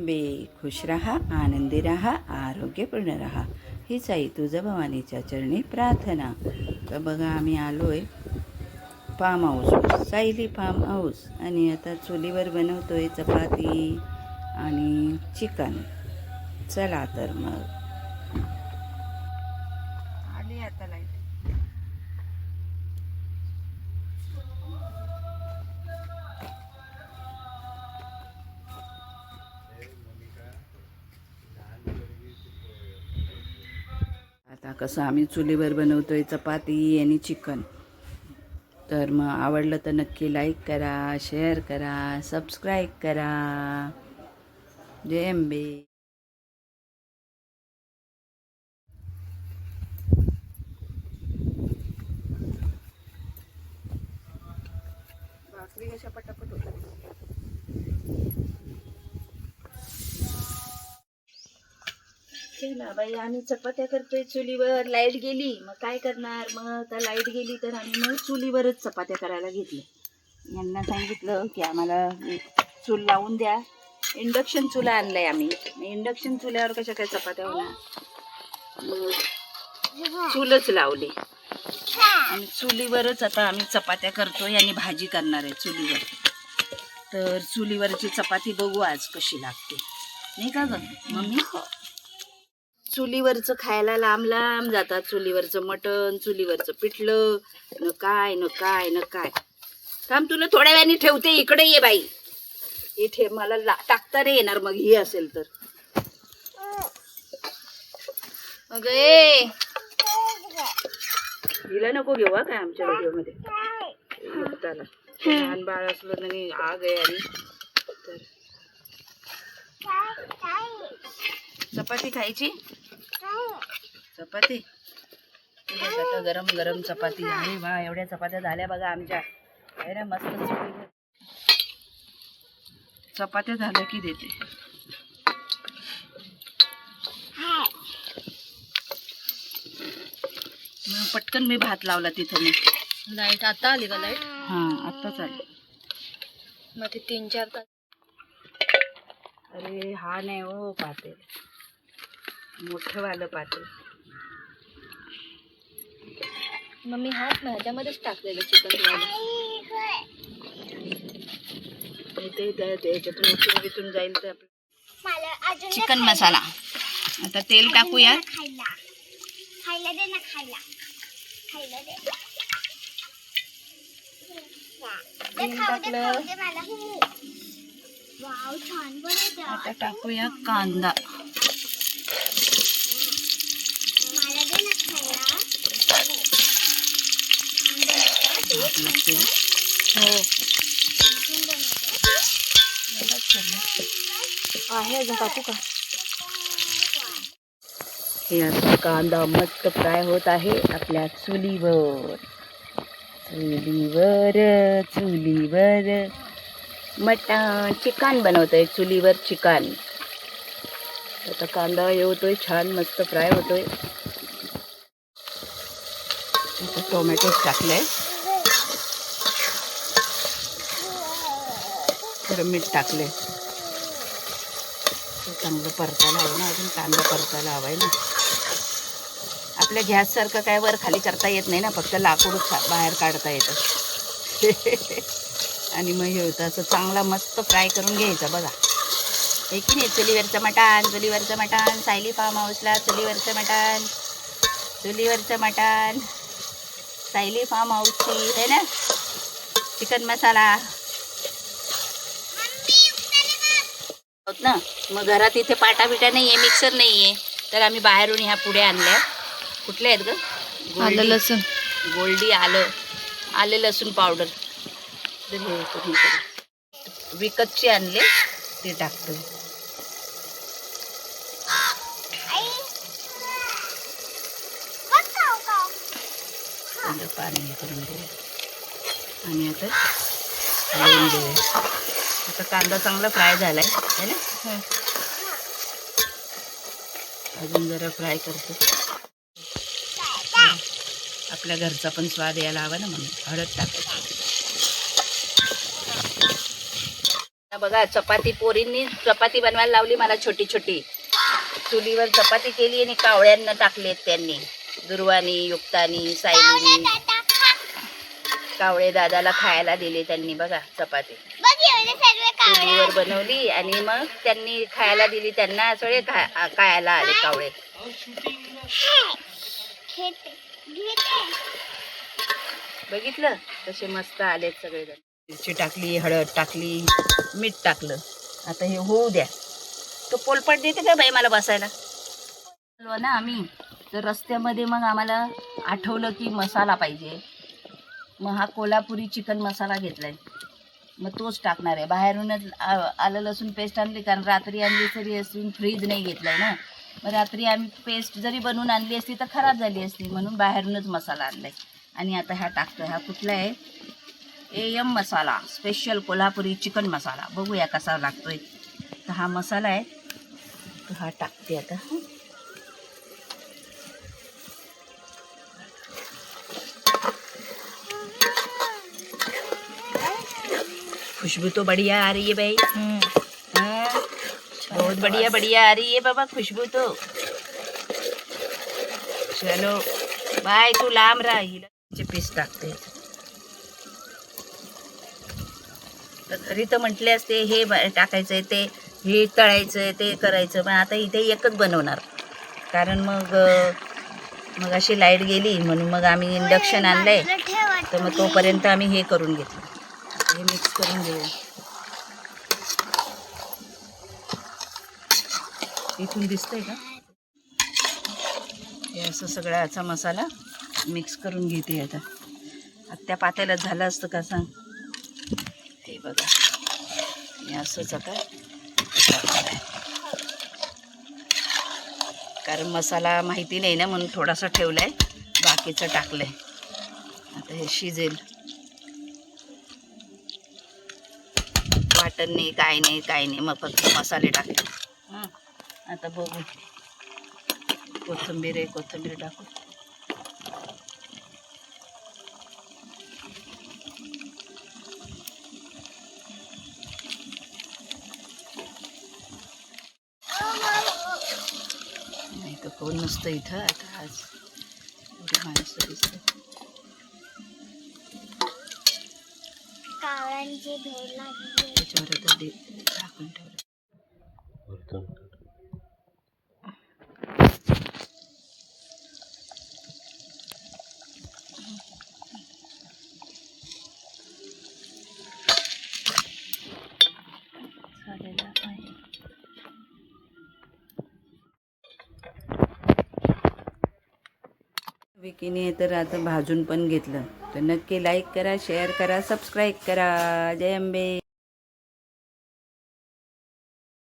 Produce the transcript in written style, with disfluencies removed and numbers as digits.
अंबे, खुश रहा, आनंदी रहा, आरोग्यपूर्ण रहा, हीच आई तुझं भवानीच्या चरणी प्रार्थना. तर बघा आम्ही आलो आहे farm house, Sayali farm house. आणि आता चुलीवर बनवतो आहे चपाती आणि चिकन. चला तर मग आली आता लाईट. आता कसं आम्ही चुलीवर बनवतोय चपाती आणि चिकन. तर मग आवडलं तर नक्की लाईक करा, शेअर करा, सबस्क्राईब करा. जय अंबे. भाकरी कशा पटापट होतात. चला बाई, आम्ही चपात्या करतोय चुलीवर. लाईट गेली मग काय करणार. मग आता लाईट गेली तर आम्ही मग चुलीवरच चपात्या करायला घेतल्या. यांना सांगितलं की आम्हाला चूल लावून द्या. इंडक्शन चुला आणलाय आम्ही. इंडक्शन चुल्यावर कशा काय चपात्या होणार. चूलच लावली आणि चुलीवरच आता आम्ही चपात्या करतोय आणि भाजी करणार आहे चुलीवर. तर चुलीवरची चपाती बघू आज कशी लागते, नाही का ग मम्मी. चुलीवरचं खायला लांब लांब जातात. चुलीवरचं मटण, चुलीवरचं पिठलं, न काय न काय न काय. थांब तुला थोड्या वेळाने ठेवते. इकडे ये बाई. इथे मला टाकता नाही येणार मग ही असेल तर. अगं ए, हिला नको घेऊ काय आमच्या व्हिडिओमध्ये. त्याला लहान बाळ असलं तरी आग आहे. आणि तर चपाती खायची. चपाती आता गरम गरम चपाती. अरे वा, एवढ्या चपात्या झाल्या बघा आमच्या. अरे मस्त चपात्या झाल्या की देते. पटकन मी भात लावला तिथं. मी लाईट आता आली का लाईट? हा आत्ताच आली. मग ते 3-4 तास. अरे हा नाही हो पातेल, मोठं वालं पातेल. मग मी हात ह्याच्यामध्येच टाकलेलं चिकन त्याच्यातून उचलून जाईल तर आपलं चिकन मसाला. आता तेल टाकूया. खायला दे ना, खायला दे. तेल टाकलं. वाव, छान बनवते. आता टाकूया कांदा. मला दे ना खायला. हो आहे. अजून टाकू का? हे आता कांदा मस्त फ्राय होत आहे आपल्या चुलीवर. चुलीवर मटण चिकन बनवतोय. चुलीवर चिकन. आता कांदा हे होतोय छान मस्त फ्राय होतोय. आता टोमॅटोज टाकले. थोडं मीठ टाकले. चांगलं परतायला हवं ना. अजून कांदा परतायला हवाय ना. आपल्या गॅससारखं काय वर खाली करता येत नाही ना. फक्त लाकूडच बाहेर काढता येतं. आणि मग हे होतं असं चांगला मस्त फ्राय करून घ्यायचा बघा. हे की नाही. चुलीवरचं मटण. सायली फार्म हाऊसला चुलीवरचं मटण. सायली फार्म हाऊसची आहे ना. चिकन मसाला होत ना. मग घरात इथे पाटा बिटा नाही आहे, मिक्सर नाही आहे. तर आम्ही बाहेरून ह्या पुढे आणल्या. कुठल्या आहेत ग? आलं लसूण, गोल्डी आले लसूण पावडर. तर हे विकतची आणले ते टाकतो. पाणी हे करून दे. आणि आता लावून देऊया. आता कांदा चांगला फ्राय झालाय है ना. अजून जरा फ्राय करतो. आपल्या घरचा पण स्वाद यायला हवा ना म्हणून हळद टाकायची. बघा चपाती, पोरींनी चपाती बनवायला लावली मला छोटी छोटी. चुलीवर चपाती केली आणि कावळ्यांना टाकलेत त्यांनी. दुर्वानी, युक्तानी, सायलीनी. कावळे दादाला खायला दिले त्यांनी बघा चपाती. बघ एवढे सर्व चुलीवर बनवली आणि मग त्यांनी खायला दिली. त्यांना सगळे खायला आले कावळे. बघितलं कसे मस्त आलेत सगळेजण. मिरची टाकली, हळद टाकली, मीठ टाकलं. आता हे होऊ द्या. तो पोलपट देते का बाई मला बसायला? ना आम्ही तर रस्त्यामध्ये मग आम्हाला आठवलं की मसाला पाहिजे. मग हा कोल्हापुरी चिकन मसाला घेतलाय. मग तोच टाकणार आहे. बाहेरूनच आलं लसूण पेस्ट आणली, कारण रात्री आणली तरी असून फ्रीज नाही घेतलाय ना. मग रात्री आम्ही पेस्ट जरी बनवून आणली असती तर खराब झाली असती, म्हणून बाहेरूनच मसाला आणलाय. आणि आता हा टाकतोय. हा कुठला आहे? AM Masala, special Kolhapuri chicken मसाला. बघूया कसा लागतोय. तर हा मसाला आहे, तर हा टाकते आता. खुशबू तो बढ़िया आ रही है भाई. हाँ, बहुत बढ़िया बढ़िया आ रही है बाबा खुशबू तो. चलो बाय, तू लांब राहा. हिला पीस टाकते. तर घरी तर म्हटले असते हे टाकायचंय, ते हे तळायचंय, ते करायचं, पण आता इथे एकच बनवणार. कारण मग अशी लाईट गेली म्हणून मग आम्ही इंडक्शन आणलंय. तर मग तोपर्यंत आम्ही हे करून घेतलं. हे मिक्स करून घेऊ. इथून दिसतंय का? हे असं सगळा याचा मसाला मिक्स करून घेते आता. त्या पातेल्यात झालं असतं का सांग? हे बघा, हे असंच आता. कारण मसाला माहिती नाही ना म्हणून थोडासा ठेवलाय, बाकीचं टाकलंय. आता हे शिजेल. वाटण नाही, काय नाही, काय नाही, मग फक्त मसाले टाकले. हां, आता बघू. कोथिंबीर आहे, कोथिंबीर टाकू. नाही तर कोण नसतं इथं आता. आज एवढी माणसं दिसतात. कावळ्यांची भेट लागली. त्याच्यावर आता झाकून ठेवलं. झालेलं आहे. विकीने तर आता भाजून पण घेतलं. तर नक्की लाईक करा, शेअर करा, सबस्क्राईब करा. जय अंबे.